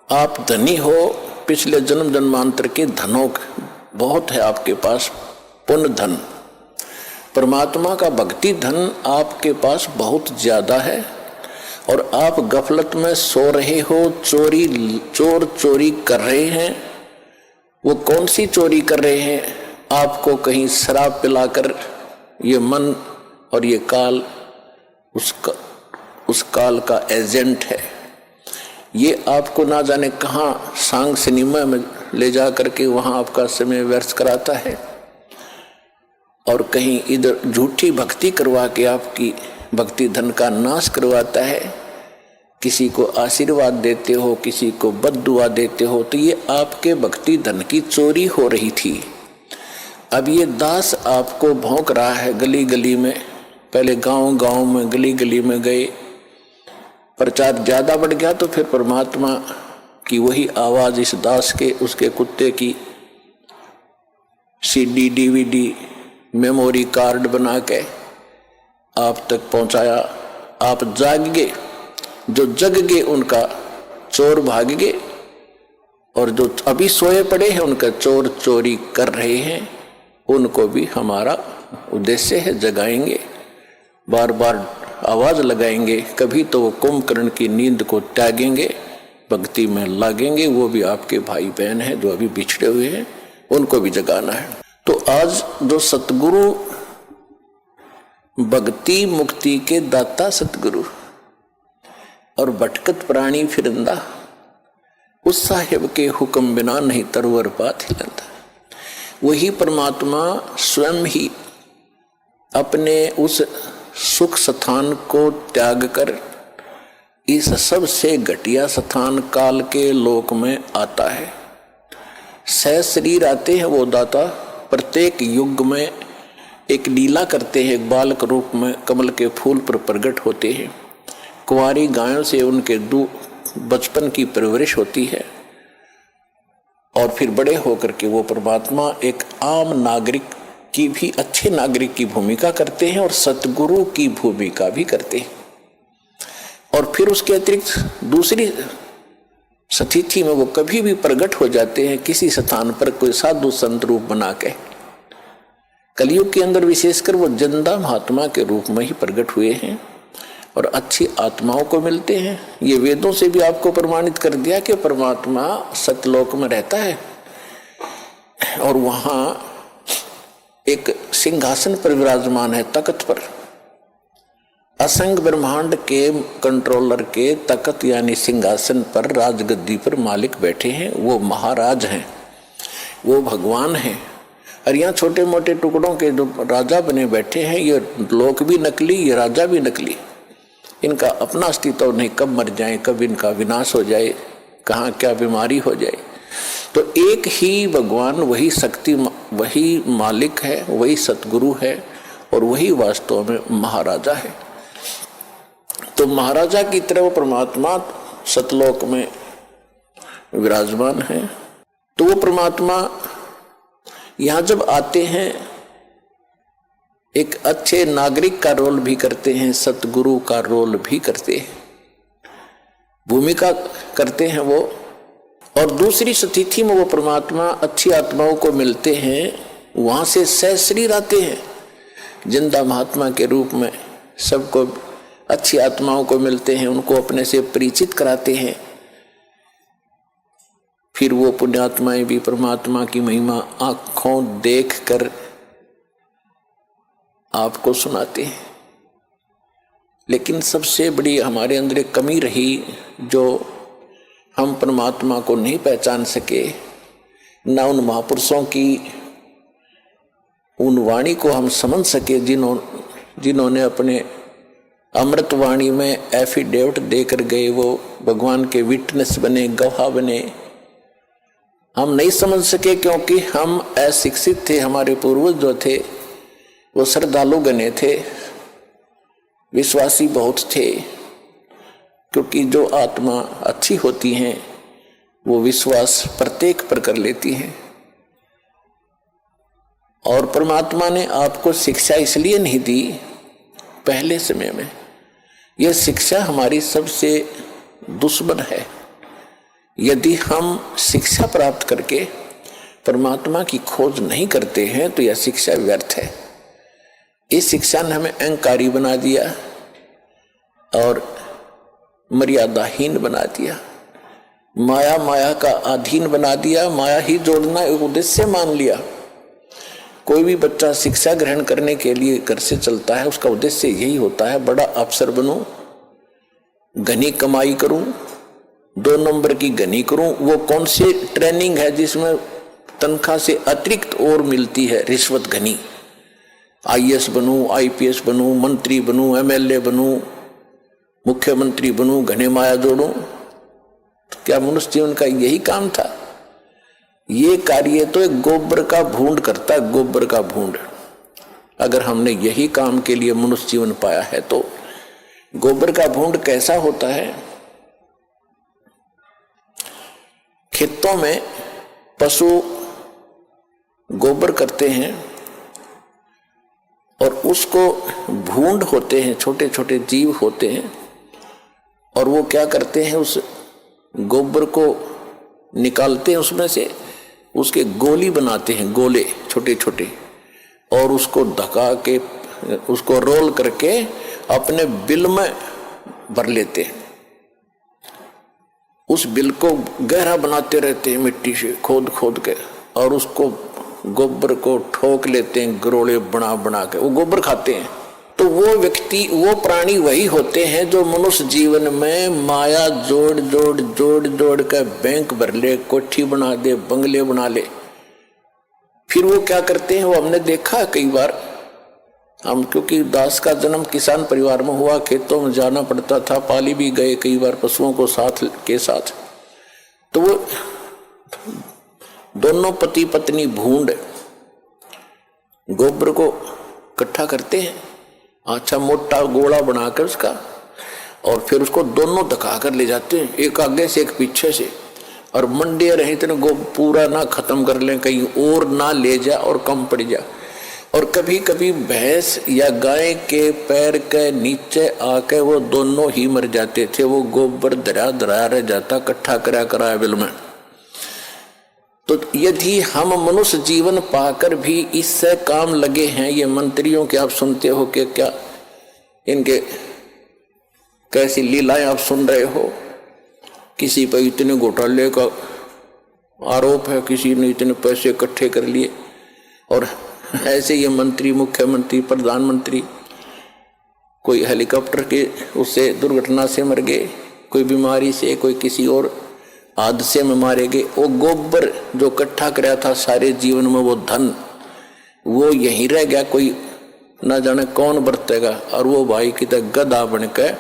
आप धनी हो, पिछले जन्म जन्मांतर के धनों बहुत है आपके पास, पुण्य धन। परमात्मा का भक्ति धन आपके पास बहुत ज्यादा है और आप गफलत में सो रहे हो, चोर चोरी कर रहे हैं। वो कौन सी चोरी कर रहे हैं? आपको कहीं शराब पिलाकर ये मन और ये काल उस काल का एजेंट है। ये आपको ना जाने कहाँ सांग सिनेमा में ले जा करके वहां आपका समय व्यर्थ कराता है और कहीं इधर झूठी भक्ति करवा के आपकी भक्ति धन का नाश करवाता है। किसी को आशीर्वाद देते हो, किसी को बद्दुआ देते हो, तो ये आपके भक्ति धन की चोरी हो रही थी। अब ये दास आपको भौंक रहा है गली गली में। पहले गांव गांव में, गली गली में गए, प्रचार ज्यादा बढ़ गया तो फिर परमात्मा की वही आवाज इस दास के, उसके कुत्ते की CD DVD मेमोरी कार्ड बना के आप तक पहुंचाया। आप जाग गए, जो जग गए उनका चोर भाग गए और जो अभी सोए पड़े हैं उनका चोर चोरी कर रहे हैं, उनको भी हमारा उद्देश्य है जगाएंगे, बार बार आवाज लगाएंगे। कभी तो वो कुंभकर्ण की नींद को त्यागेंगे, भक्ति में लागेंगे। वो भी आपके भाई बहन हैं जो अभी बिछड़े हुए हैं, उनको भी जगाना है। तो आज जो सतगुरु, भक्ति मुक्ति के दाता सतगुरु और भटकत प्राणी फिरंदा, उस साहिब के हुक्म बिना नहीं तरवर पात हिलंदा। वही परमात्मा स्वयं ही अपने उस सुख स्थान को त्याग कर इस सबसे घटिया स्थान काल के लोक में आता है। सहशरीर आते हैं वो दाता, प्रत्येक युग में एक लीला करते हैं, एक बालक रूप में कमल के फूल पर प्रकट होते हैं। कुंवारी गायों से उनके बचपन की परवरिश होती है और फिर बड़े होकर के वो परमात्मा एक आम नागरिक की भी, अच्छे नागरिक की भूमिका करते हैं और सतगुरु की भूमिका भी करते हैं। और फिर उसके अतिरिक्त दूसरी स्थिति में वो कभी भी प्रकट हो जाते हैं किसी स्थान पर, कोई साधु संत रूप बना के। कलयुग के अंदर विशेषकर वो जिंदा महात्मा के रूप में ही प्रकट हुए हैं और अच्छी आत्माओं को मिलते हैं। ये वेदों से भी आपको प्रमाणित कर दिया कि परमात्मा सतलोक में रहता है और वहां एक सिंहासन पर विराजमान है, तख्त पर। असंग ब्रह्मांड के कंट्रोलर के तख्त यानी सिंहासन पर, राजगद्दी पर मालिक बैठे हैं। वो महाराज हैं, वो भगवान हैं। और यहाँ छोटे मोटे टुकड़ों के जो राजा बने बैठे हैं, ये लोक भी नकली, ये राजा भी नकली। इनका अपना अस्तित्व नहीं, कब मर जाए, कब इनका विनाश हो जाए, कहाँ क्या बीमारी हो जाए। तो एक ही भगवान, वही शक्ति, वही मालिक है, वही सतगुरु है और वही वास्तव में महाराजा है। तो महाराजा की तरह परमात्मा सतलोक में विराजमान है। तो वो परमात्मा यहाँ जब आते हैं एक अच्छे नागरिक का रोल भी करते हैं, सतगुरु का रोल भी करते हैं, भूमिका करते हैं वो। और दूसरी स्थिति में वो परमात्मा अच्छी आत्माओं को मिलते हैं, वहां से सहशरीर आते हैं जिंदा महात्मा के रूप में, सबको अच्छी आत्माओं को मिलते हैं, उनको अपने से परिचित कराते हैं। फिर वो पुण्यात्माएं भी परमात्मा की महिमा आंखों देख कर आपको सुनाते हैं। लेकिन सबसे बड़ी हमारे अंदर एक कमी रही, जो हम परमात्मा को नहीं पहचान सके, ना उन महापुरुषों की उन वाणी को हम समझ सके जिन्होंने अपने अमृत वाणी में एफिडेविट देकर गए, वो भगवान के विटनेस बने, गवाह बने। हम नहीं समझ सके क्योंकि हम अशिक्षित थे। हमारे पूर्वज जो थे वो श्रद्धालु गणे थे, विश्वासी बहुत थे, क्योंकि जो आत्मा अच्छी होती हैं वो विश्वास प्रत्येक पर कर लेती हैं। और परमात्मा ने आपको शिक्षा इसलिए नहीं दी पहले समय में, यह शिक्षा हमारी सबसे दुश्मन है। यदि हम शिक्षा प्राप्त करके परमात्मा की खोज नहीं करते हैं तो यह शिक्षा व्यर्थ है। इस शिक्षा ने हमें अहंकारी बना दिया और मर्यादाहीन बना दिया, माया का अधीन बना दिया, माया ही जोड़ना एक उद्देश्य मान लिया। कोई भी बच्चा शिक्षा ग्रहण करने के लिए घर से चलता है, उसका उद्देश्य यही होता है, बड़ा अफसर बनूं, घनी कमाई करूं, 2 नंबर की घनी करूं। वो कौन सी ट्रेनिंग है जिसमें तनख्वाह से अतिरिक्त और मिलती है, रिश्वत घनी। IAS बनूं, IPS बनूं, मंत्री बनूं, MLA बनूं, मुख्यमंत्री बनूं, घने माया जोड़ूं। तो क्या मनुष्य जीवन का यही काम था? ये कार्य तो एक गोबर का भूंड करता है, गोबर का भूंड। अगर हमने यही काम के लिए मनुष्य जीवन पाया है तो गोबर का भूंड कैसा होता है? खेतों में पशु गोबर करते हैं और उसको भूंड होते हैं, छोटे छोटे जीव होते हैं, और वो क्या करते हैं, उस गोबर को निकालते हैं, उसमें से उसके गोली बनाते हैं, गोले छोटे छोटे, और उसको ढका के उसको रोल करके अपने बिल में भर लेते हैं। उस बिल को गहरा बनाते रहते हैं मिट्टी से खोद खोद के, और उसको गोबर को ठोक लेते हैं, गरोले बना बना के वो गोबर खाते हैं। तो वो व्यक्ति, वो प्राणी वही होते हैं जो मनुष्य जीवन में माया जोड़ जोड़ जोड़ जोड़ कर बैंक भर ले, कोठी बना दे, बंगले बना ले। फिर वो क्या करते हैं, वो हमने देखा कई बार। हम क्योंकि दास का जन्म किसान परिवार में हुआ, खेतों में जाना पड़ता था, पाली भी गए कई बार पशुओं को साथ के साथ। तो वो दोनों पति पत्नी भूंड गोबर को इकट्ठा करते हैं, अच्छा मोटा गोला बनाकर उसका, और फिर उसको दोनों धका कर ले जाते हैं, एक आगे से एक पीछे से, और मंडे रहे इतने पूरा ना खत्म कर लें, कहीं और ना ले जा और कम पड़ जा। और कभी कभी भैंस या गाय के पैर के नीचे आके वो दोनों ही मर जाते थे, वो गोबर धरा धरा रह जाता, इकट्ठा करा करा बिल में। तो यदि हम मनुष्य जीवन पाकर भी इससे काम लगे हैं, ये मंत्रियों के आप सुनते हो कि क्या इनके कैसी लीलाएं आप सुन रहे हो, किसी पर इतने घोटाले का आरोप है, किसी ने इतने पैसे इकट्ठे कर लिए, और ऐसे ये मंत्री, मुख्यमंत्री, प्रधानमंत्री कोई हेलीकॉप्टर के उससे दुर्घटना से मर गए, कोई बीमारी से, कोई किसी और हादसे में मारे गए। वो गोबर जो इकट्ठा कराया था सारे जीवन में, वो धन वो यहीं रह गया, कोई ना जाने कौन बरतेगा। और वो भाई की तरह गधा बनकर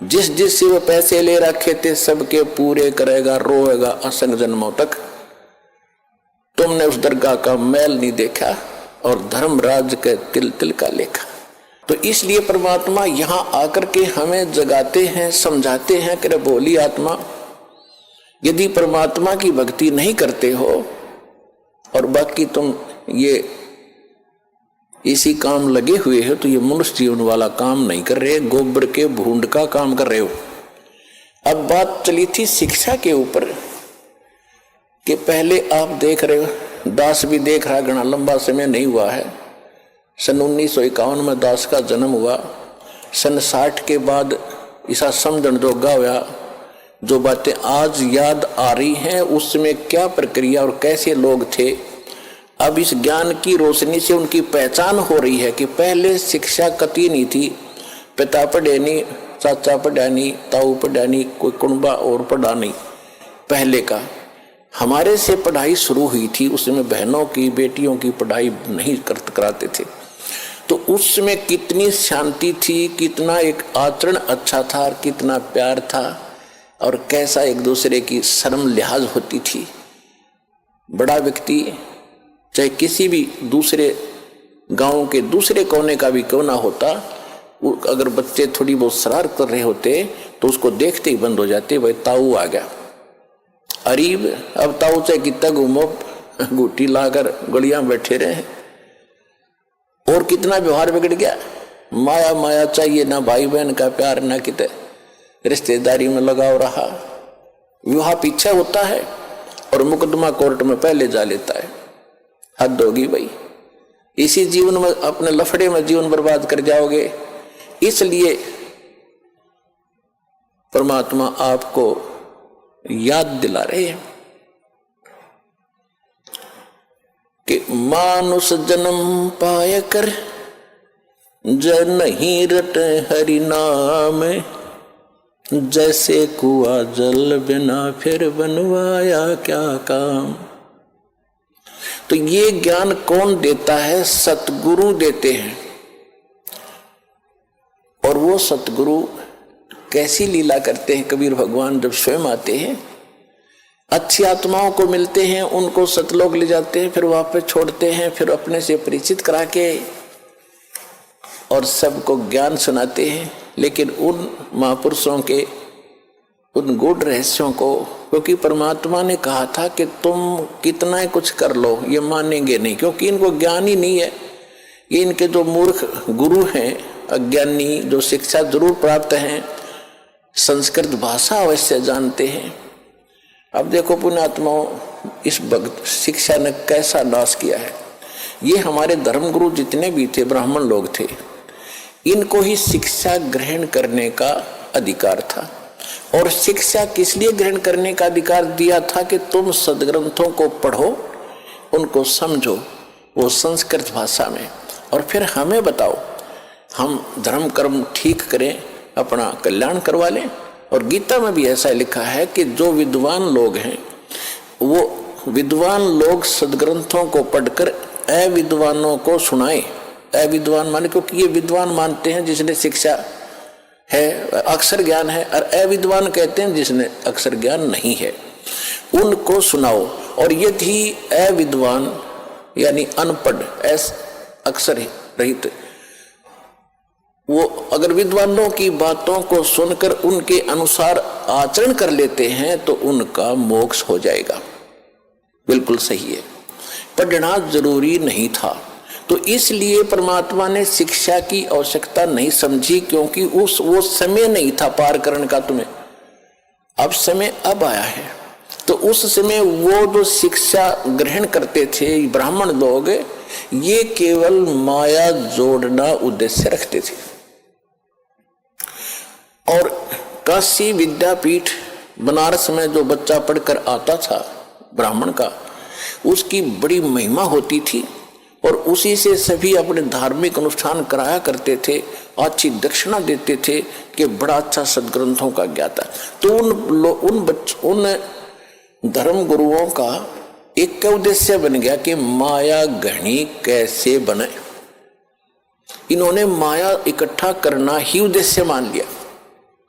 जिस जिस से वो पैसे ले रखे थे सबके पूरे करेगा, रोएगा असंग जन्मों तक। तुमने उस दरगाह का मैल नहीं देखा और धर्मराज के तिल तिल का लेखा। तो इसलिए परमात्मा यहाँ आकर के हमें जगाते हैं, समझाते हैं कि बोली आत्मा, यदि परमात्मा की भक्ति नहीं करते हो और बाकी तुम ये इसी काम लगे हुए हो, तो ये मनुष्य जीवन वाला काम नहीं कर रहे, गोबर के भूंड का काम कर रहे हो। अब बात चली थी शिक्षा के ऊपर कि पहले आप देख रहे हो, दास भी देख रहा, घना लंबा समय नहीं हुआ है, सन 1951 में दास का जन्म हुआ। सन 60 के बाद ऐसा समझण जोगा हुआ, जो बातें आज याद आ रही हैं उसमें क्या प्रक्रिया और कैसे लोग थे। अब इस ज्ञान की रोशनी से उनकी पहचान हो रही है कि पहले शिक्षा कती नहीं थी, पिता पढ़े नहीं, चाचा पढ़ा नहीं, ताऊ पढ़ा नहीं, कोई कुंबा और पढ़ा नहीं। पहले का हमारे से पढ़ाई शुरू हुई थी, उसमें बहनों की, बेटियों की पढ़ाई नहीं कराते थे। तो उसमें कितनी शांति थी, कितना एक आचरण अच्छा था, कितना प्यार था, और कैसा एक दूसरे की शर्म लिहाज होती थी। बड़ा व्यक्ति चाहे किसी भी दूसरे गांव के दूसरे कोने का भी क्यों ना होता, अगर बच्चे थोड़ी बहुत शरारत कर रहे होते तो उसको देखते ही बंद हो जाते, भाई ताऊ आ गया। अरीब अब ताऊ चाहे कितना घूमो, घूटी लाकर गलियां में बैठे रहे, और कितना व्यवहार बिगड़ गया। माया माया चाहिए, ना भाई बहन का प्यार, ना कितने रिश्तेदारी में लगाव रहा। विवाह पीछे होता है और मुकदमा कोर्ट में पहले जा लेता है। हद होगी भाई, इसी जीवन में अपने लफड़े में जीवन बर्बाद कर जाओगे। इसलिए परमात्मा आपको याद दिला रहे हैं कि मानुष जन्म पाय कर जय नहीं रट हरि नाम, जैसे कुआ जल बिना फिर बनवाया क्या काम। तो ये ज्ञान कौन देता है? सतगुरु देते हैं। और वो सतगुरु कैसी लीला करते हैं? कबीर भगवान जब स्वयं आते हैं, अच्छी आत्माओं को मिलते हैं, उनको सतलोक ले जाते हैं, फिर वापस छोड़ते हैं, फिर अपने से परिचित करा के और सबको ज्ञान सुनाते हैं। लेकिन उन महापुरुषों के उन गूढ़ रहस्यों को, क्योंकि परमात्मा ने कहा था कि तुम कितना ही कुछ कर लो ये मानेंगे नहीं, क्योंकि इनको ज्ञान ही नहीं है। ये इनके जो मूर्ख गुरु हैं, अज्ञानी, जो शिक्षा जरूर प्राप्त हैं, संस्कृत भाषा अवश्य जानते हैं। अब देखो पुण्यात्माओं, इस भक्त शिक्षा ने कैसा नाश किया है। ये हमारे धर्मगुरु जितने भी थे, ब्राह्मण लोग थे, इनको ही शिक्षा ग्रहण करने का अधिकार था। और शिक्षा किस लिए ग्रहण करने का अधिकार दिया था? कि तुम सदग्रंथों को पढ़ो, उनको समझो, वो संस्कृत भाषा में, और फिर हमें बताओ, हम धर्म कर्म ठीक करें, अपना कल्याण करवा लें। और गीता में भी ऐसा लिखा है कि जो विद्वान लोग हैं, वो विद्वान लोग सदग्रंथों को पढ़कर अविद्वानों को सुनाएं। अविद्वान माने, क्योंकि ये विद्वान मानते हैं जिसने शिक्षा है, अक्षर ज्ञान है, और अविद्वान कहते हैं जिसने अक्षर ज्ञान नहीं है, उनको सुनाओ। और यदि अविद्वान यानी अनपढ़, अक्षर रहित, वो अगर विद्वानों की बातों को सुनकर उनके अनुसार आचरण कर लेते हैं तो उनका मोक्ष हो जाएगा। बिल्कुल सही है, पढ़ना जरूरी नहीं था। तो इसलिए परमात्मा ने शिक्षा की आवश्यकता नहीं समझी, क्योंकि वो समय नहीं था पार करने का तुम्हें। अब समय अब आया है। तो उस समय वो जो शिक्षा ग्रहण करते थे ब्राह्मण लोग, ये केवल माया जोड़ना उद्देश्य रखते थे। और काशी विद्यापीठ बनारस में जो बच्चा पढ़कर आता था ब्राह्मण का, उसकी बड़ी महिमा होती थी, और उसी से सभी अपने धार्मिक अनुष्ठान कराया करते थे, अच्छी दक्षिणा देते थे कि बड़ा अच्छा सदग्रंथों का ज्ञाता। तो उन धर्म गुरुओं का एक उद्देश्य बन गया कि माया घनी कैसे बने। इन्होंने माया इकट्ठा करना ही उद्देश्य मान लिया।